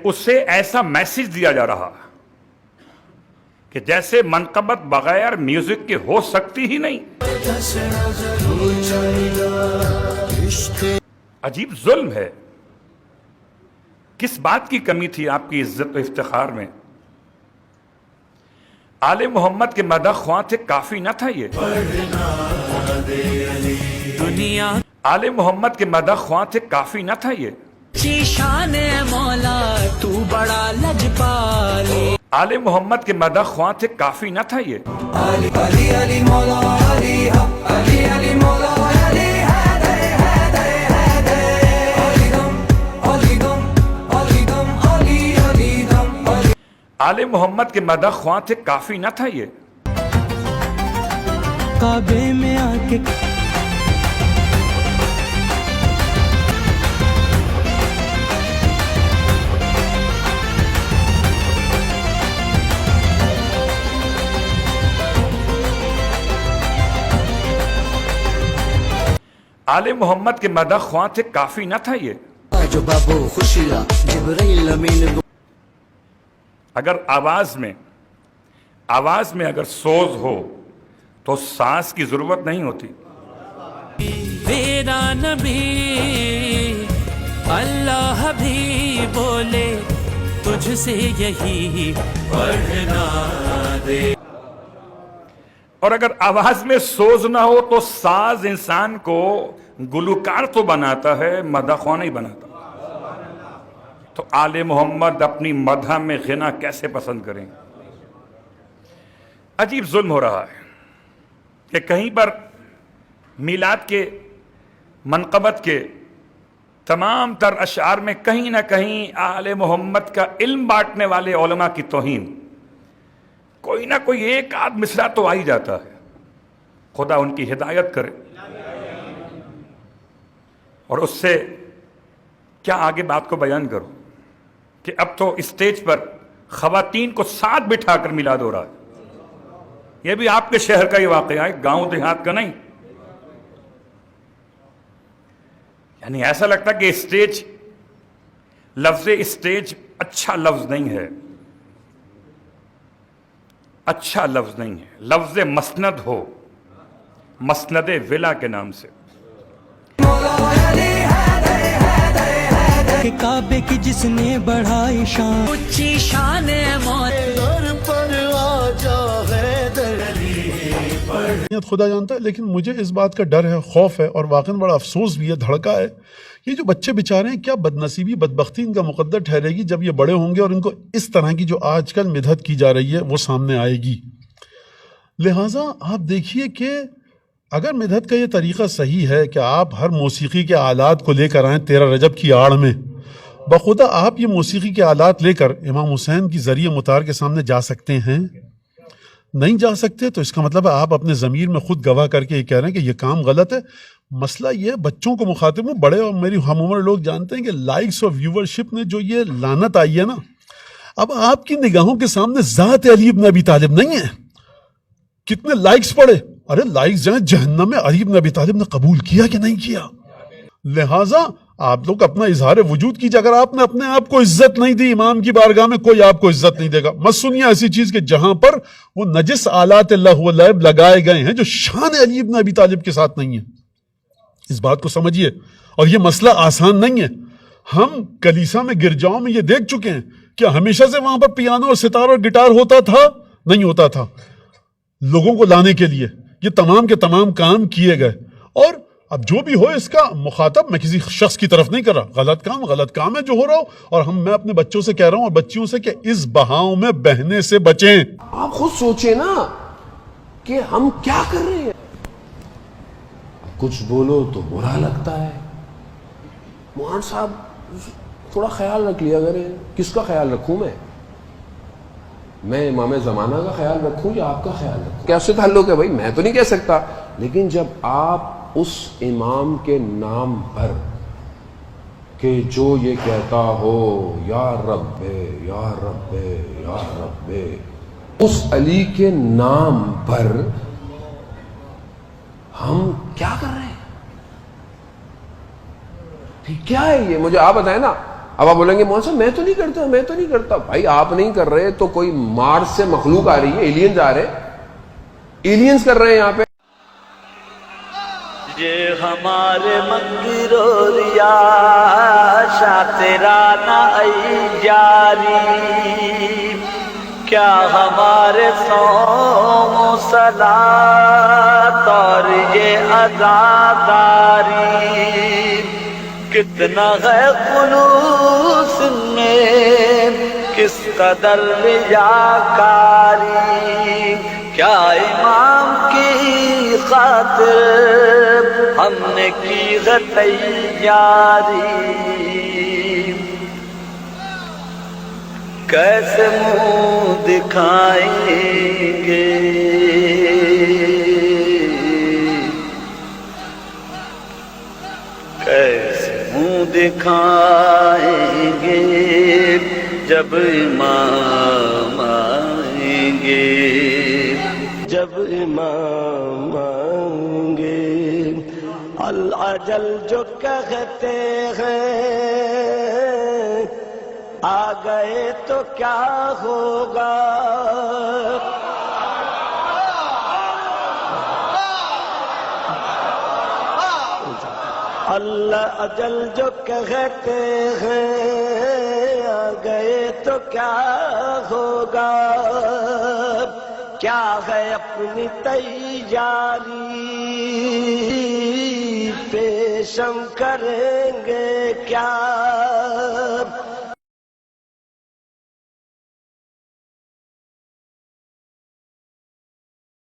اسے ایسا میسج دیا جا رہا کہ جیسے منقبت بغیر میوزک کے ہو سکتی ہی نہیں. عجیب ظلم ہے. کس بات کی کمی تھی آپ کی عزت و افتخار میں؟ آل محمد کے مدح خواں تھے، کافی نہ تھا یہ؟ آل محمد کے مدح خواں تھے، کافی نہ تھا یہ؟ شان مولا تو بڑا لجپالے. آل محمد کے مدح خواں تھے، کافی نہ تھا یہ؟ علی علی علی مولا علی علی علی مولا علی حیدر حیدر حیدر علی دم علی دم علی دم علی علی دم. آل محمد کے مدح خواں تھے، کافی نہ تھا یہ؟ کعبے میں آ کے آل محمد کے مدح خواں تھے، کافی نہ تھا یہ؟ جو بابو خوشیاں جبرائیل امین. اگر آواز میں اگر سوز ہو تو سانس کی ضرورت نہیں ہوتی. تیرا نبی اللہ بھی بولے تجھ سے یہی پڑھنا دے. اور اگر آواز میں سوز نہ ہو تو ساز انسان کو گلوکار تو بناتا ہے، مدح خواں نہیں بناتا. تو آل محمد اپنی مدح میں غنا کیسے پسند کریں؟ عجیب ظلم ہو رہا ہے کہ کہیں پر میلاد کے منقبت کے تمام تر اشعار میں کہیں نہ کہیں آل محمد کا علم بانٹنے والے علماء کی توہین، کوئی نہ کوئی ایک آدھ مصرع تو آ ہی جاتا ہے. خدا ان کی ہدایت کرے. اور اس سے کیا آگے بات کو بیان کروں کہ اب تو اسٹیج پر خواتین کو ساتھ بٹھا کر میلاد ہو رہا ہے. یہ بھی آپ کے شہر کا ہی واقعہ ہے، گاؤں دیہات کا نہیں. یعنی ایسا لگتا کہ اسٹیج، لفظ اسٹیج اچھا لفظ نہیں ہے، اچھا لفظ نہیں ہے. لفظ مسند ہو، مسند ولا کے نام سے. کہ کعبے کی جس نے بڑھائی شان، اونچی شان در پر آ جا حیدر علی. خدا جانتا ہے، لیکن مجھے اس بات کا ڈر ہے، خوف ہے، اور واقعاً بڑا افسوس بھی ہے، دھڑکا ہے. یہ جو بچے بیچارے ہیں، کیا بدنصیبی بدبختی ان کا مقدر ٹھہرے گی جب یہ بڑے ہوں گے اور ان کو اس طرح کی جو آج کل مدحت کی جا رہی ہے وہ سامنے آئے گی. لہٰذا آپ دیکھیے کہ اگر مدحت کا یہ طریقہ صحیح ہے کہ آپ ہر موسیقی کے آلات کو لے کر آئیں 13 رجب کی آڑ میں، بخدا آپ یہ موسیقی کے آلات لے کر امام حسین کی ذریعہ مطہر کے سامنے جا سکتے ہیں؟ نہیں جا سکتے. تو اس کا مطلب ہے آپ اپنے ضمیر میں خود گواہ کر کے یہ کہہ رہے ہیں کہ یہ کام غلط ہے. مسئلہ یہ بچوں کو مخاطب ہوں، بڑے اور میری ہم عمر لوگ جانتے ہیں کہ لائکس اور ویورشپ نے جو یہ لعنت آئی ہے نا، اب آپ کی نگاہوں کے سامنے ذات علی بن ابی طالب نہیں ہے. کتنے لائکس پڑے؟ ارے لائکس جائیں جہنم میں. علی بن ابی طالب نے قبول کیا کہ نہیں کیا؟ لہٰذا آپ لوگ اپنا اظہار وجود کیجئے. اگر آپ نے اپنے آپ کو عزت نہیں دی امام کی بارگاہ میں، کوئی آپ کو عزت نہیں دے گا. مت سنیے ایسی چیز کہ جہاں پر وہ نجس آلات اللہ و لعب لگائے گئے ہیں جو شان علی بن ابی طالب کے ساتھ نہیں ہے. اس بات کو سمجھیے. اور یہ مسئلہ آسان نہیں ہے. ہم کلیسا میں، گرجاؤں میں یہ دیکھ چکے ہیں کہ ہمیشہ سے وہاں پر پیانو اور ستار اور گٹار ہوتا تھا؟ نہیں ہوتا تھا. لوگوں کو لانے کے لیے یہ تمام کے تمام کام کیے گئے. اور اب جو بھی ہو، اس کا مخاطب میں کسی شخص کی طرف نہیں کر رہا. غلط کام ہے جو ہو رہا ہو. اور میں اپنے بچوں سے کہہ رہا ہوں اور بچیوں سے کہ اس بہاؤں میں بہنے سے بچیں. آپ خود سوچیں نا کہ ہم کیا کر رہے ہیں. کچھ بولو تو برا لگتا ہے. مولانا صاحب تھوڑا خیال رکھ لیا کریں. کس کا خیال رکھوں میں امام زمانہ کا خیال رکھوں یا آپ کا خیال رکھوں؟ کیسے تعلق ہے بھائی؟ میں تو نہیں کہہ سکتا. لیکن جب آپ اس امام کے نام پر کہ جو یہ کہتا ہو یا رب یا رب یا رب، اس علی کے نام پر ہم کیا کر رہے ہیں؟ کیا ہے یہ؟ مجھے آپ بتائیں نا. اب آپ بولیں گے مولوی صاحب میں تو نہیں کرتا. بھائی آپ نہیں کر رہے تو کوئی مارس سے مخلوق آ رہی ہے, ایلینز آ رہے, ایلینز کر رہے ہیں یہاں پہ. یہ ہمارے منگیر و ریا شاطرانہ ای جاری, کیا ہمارے صوم و صلاۃ اور یہ عزاداری, کتنا ہے خلوص میں کس قدر ریاکاری, کیا امام کی خاطر ہم نے کی ہے تیاری, کیسے منہ دکھائیں گے کیسے منہ دکھائیں گے جب امام آئیں گے, جب امام آئیں گے. العجل جو کہتے ہیں آ گئے تو کیا ہوگا, اللہ اجل جو کہتے ہیں آ گئے تو کیا ہوگا, کیا ہے اپنی تیاری پیشم کریں گے کیا,